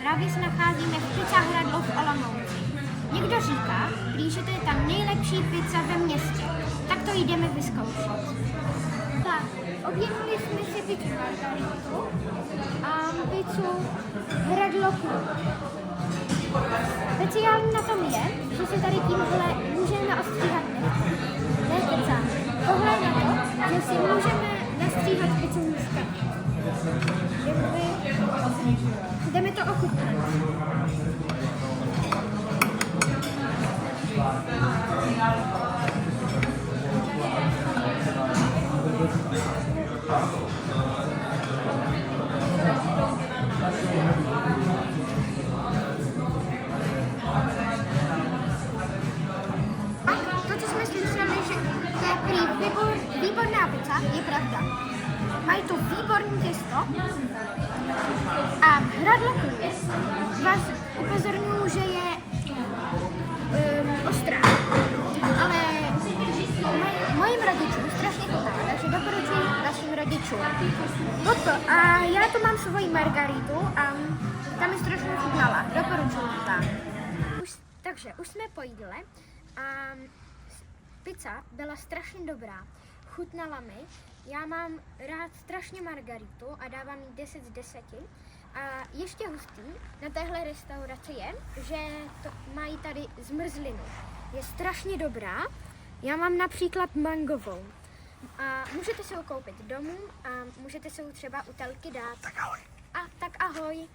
Právě se nacházíme v Pizza Hradlo v Olomouci. Někdo říká, že to je ta nejlepší pizza ve městě, tak to jdeme vyzkoušet. Tak, objednali jsme si pizzu Margaritu a pizzu Hradlo Club. Speciální na tom je, že se tady tímhle můžeme ostříhat nechty. To je pizza. Tohle je na to, že si můžeme nastříhat pizzu mužka. Jdeme to ochutnat. To, co jsme slyšeli, že to je prý výborná pizza, je pravda. Mají to výborné těsto a v Hradlo vás upozorňuji, že je ostrá, ale mojim rodičům strašně chutná, takže doporučuji vašim rodičům. Toto a já tu mám svoji margaritu a tam je strašně chutnala, doporučuji vám. Takže už jsme po jídle a pizza byla strašně dobrá, chutnala mi. Já mám rád strašně margaritu a dávám jí 10 z 10. A ještě hustý na téhle restauraci je, že to mají tady zmrzlinu. Je strašně dobrá. Já mám například mangovou. A můžete si ho koupit domů a můžete si ho třeba u telky dát. Tak ahoj. A tak ahoj.